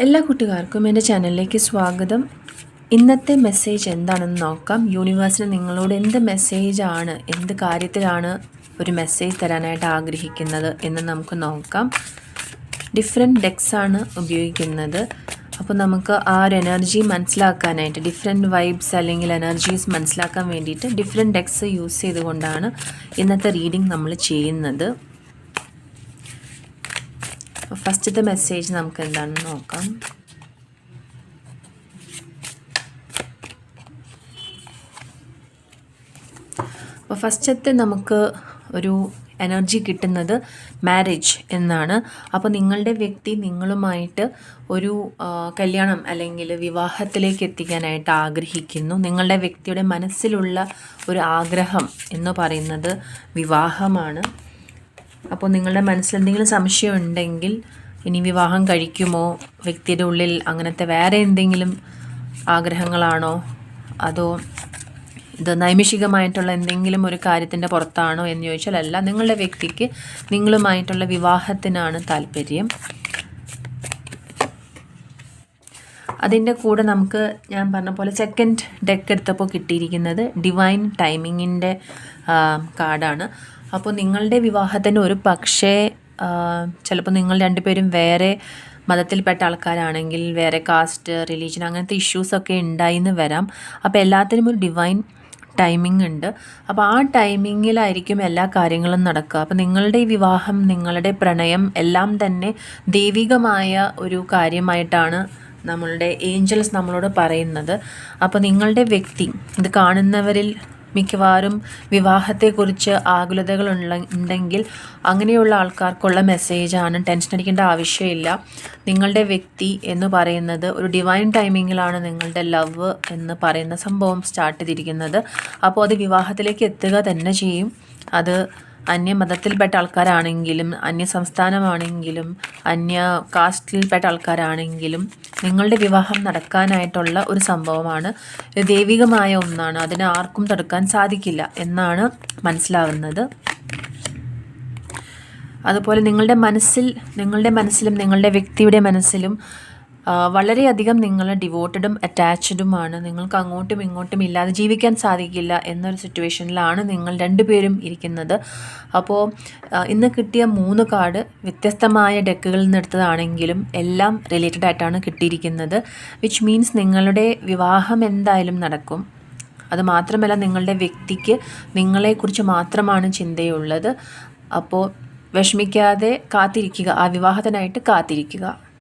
എല്ലാ കൂട്ടുകാർക്കും എൻ്റെ ചാനലിലേക്ക് സ്വാഗതം. ഇന്നത്തെ മെസ്സേജ് എന്താണെന്ന് നോക്കാം. യൂണിവേഴ്സിന് നിങ്ങളോട് എന്ത് മെസ്സേജാണ്, എന്ത് കാര്യത്തിലാണ് ഒരു മെസ്സേജ് തരാനായിട്ട് ആഗ്രഹിക്കുന്നത് എന്ന് നമുക്ക് നോക്കാം. ഡിഫറെൻറ്റ് ഡെക്സാണ് ഉപയോഗിക്കുന്നത്. അപ്പോൾ നമുക്ക് ആ ഒരു എനർജി മനസ്സിലാക്കാനായിട്ട്, ഡിഫറെൻറ്റ് വൈബ്സ് അല്ലെങ്കിൽ എനർജീസ് മനസ്സിലാക്കാൻ വേണ്ടിയിട്ട് ഡിഫറെൻറ്റ് ഡെക്സ് യൂസ് ചെയ്തുകൊണ്ടാണ് ഇന്നത്തെ റീഡിംഗ് നമ്മൾ ചെയ്യുന്നത്. ഫസ്റ്റത്തെ മെസ്സേജ് നമുക്ക് എന്താണെന്ന് നോക്കാം. അപ്പോൾ ഫസ്റ്റത്തെ നമുക്ക് ഒരു എനർജി കിട്ടുന്നത് മാരേജ് എന്നാണ്. അപ്പോൾ നിങ്ങളുടെ വ്യക്തി നിങ്ങളുമായിട്ട് ഒരു കല്യാണം അല്ലെങ്കിൽ വിവാഹത്തിലേക്ക് എത്തിക്കാനായിട്ട് ആഗ്രഹിക്കുന്നു. നിങ്ങളുടെ വ്യക്തിയുടെ മനസ്സിലുള്ള ഒരു ആഗ്രഹം എന്ന് പറയുന്നത് വിവാഹമാണ്. അപ്പോൾ നിങ്ങളുടെ മനസ്സിൽ എന്തെങ്കിലും സംശയം ഉണ്ടെങ്കിൽ, ഇനി വിവാഹം കഴിക്കുമോ, വ്യക്തിയുടെ ഉള്ളിൽ അങ്ങനത്തെ വേറെ എന്തെങ്കിലും ആഗ്രഹങ്ങളാണോ, അതോ ഇത് നൈമിഷികമായിട്ടുള്ള എന്തെങ്കിലും ഒരു കാര്യത്തിൻ്റെ പുറത്താണോ എന്ന് ചോദിച്ചാൽ അല്ല, നിങ്ങളുടെ വ്യക്തിക്ക് നിങ്ങളുമായിട്ടുള്ള വിവാഹത്തിനാണ് താല്പര്യം. അതിൻ്റെ കൂടെ നമുക്ക് ഞാൻ പറഞ്ഞ പോലെ സെക്കൻഡ് ഡെക്ക് എടുത്തപ്പോൾ കിട്ടിയിരിക്കുന്നത് ഡിവൈൻ ടൈമിങ്ങിൻ്റെ കാർഡാണ്. അപ്പോൾ നിങ്ങളുടെ വിവാഹത്തിന് ഒരു പക്ഷേ ചിലപ്പോൾ നിങ്ങൾ രണ്ടുപേരും വേറെ മതത്തിൽപ്പെട്ട ആൾക്കാരാണെങ്കിൽ, വേറെ കാസ്റ്റ്, റിലീജിയൻ അങ്ങനത്തെ ഇഷ്യൂസൊക്കെ ഉണ്ടായിന്ന് വരാം. അപ്പോൾ എല്ലാത്തിനും ഒരു ഡിവൈൻ ടൈമിംഗ് ഉണ്ട്. അപ്പോൾ ആ ടൈമിങ്ങിലായിരിക്കും എല്ലാ കാര്യങ്ങളും നടക്കുക. അപ്പോൾ നിങ്ങളുടെ ഈ വിവാഹം, നിങ്ങളുടെ പ്രണയം എല്ലാം തന്നെ ദൈവികമായ ഒരു കാര്യമായിട്ടാണ് നമ്മളുടെ ഏഞ്ചൽസ് നമ്മളോട് പറയുന്നത്. അപ്പോൾ നിങ്ങളുടെ വ്യക്തി, ഇത് കാണുന്നവരിൽ മിക്കവാറും വിവാഹത്തെക്കുറിച്ച് ആകുലതകൾ ഉണ്ടെങ്കിൽ അങ്ങനെയുള്ള ആൾക്കാർക്കുള്ള മെസ്സേജാണ്. ടെൻഷൻ അടിക്കേണ്ട ആവശ്യമില്ല. നിങ്ങളുടെ വ്യക്തി എന്ന് പറയുന്നത് ഒരു ഡിവൈൻ ടൈമിങ്ങിലാണ് നിങ്ങളുടെ ലവ് എന്ന് പറയുന്ന സംഭവം സ്റ്റാർട്ട് ചെയ്തിരിക്കുന്നത്. അപ്പോൾ അത് വിവാഹത്തിലേക്ക് എത്തുക തന്നെ ചെയ്യും. അത് അന്യമതത്തിൽപ്പെട്ട ആൾക്കാരാണെങ്കിലും, അന്യ സംസ്ഥാനമാണെങ്കിലും, അന്യ കാസ്റ്റിൽപ്പെട്ട ആൾക്കാരാണെങ്കിലും നിങ്ങളുടെ വിവാഹം നടക്കാനായിട്ടുള്ള ഒരു സംഭവമാണ്. ദൈവികമായ ഒന്നാണ്. അതിനെ ആർക്കും തടുക്കാൻ സാധിക്കില്ല എന്നാണ് മനസ്സിലാവുന്നത്. അതുപോലെ നിങ്ങളുടെ മനസ്സിലും നിങ്ങളുടെ വ്യക്തിയുടെ മനസ്സിലും വളരെയധികം നിങ്ങൾ ഡിവോട്ടഡും അറ്റാച്ച്ഡുമാണ്. നിങ്ങൾക്ക് അങ്ങോട്ടും ഇങ്ങോട്ടും ഇല്ലാതെ ജീവിക്കാൻ സാധിക്കില്ല എന്നൊരു സിറ്റുവേഷനിലാണ് നിങ്ങൾ രണ്ടുപേരും ഇരിക്കുന്നത്. അപ്പോൾ ഇന്ന് കിട്ടിയ 3 കാർഡ് വ്യത്യസ്തമായ ഡെക്കുകളിൽ നിന്ന് എടുത്തതാണെങ്കിലും എല്ലാം റിലേറ്റഡ് ആയിട്ടാണ് കിട്ടിയിരിക്കുന്നത്. വിച്ച് മീൻസ് നിങ്ങളുടെ വിവാഹം എന്തായാലും നടക്കും. അതുമാത്രമല്ല, നിങ്ങളുടെ വ്യക്തിക്ക് നിങ്ങളെക്കുറിച്ച് മാത്രമാണ് ചിന്തയുള്ളത്. അപ്പോൾ വിഷമിക്കാതെ കാത്തിരിക്കുക, ആ വിവാഹത്തിനായിട്ട് കാത്തിരിക്കുക.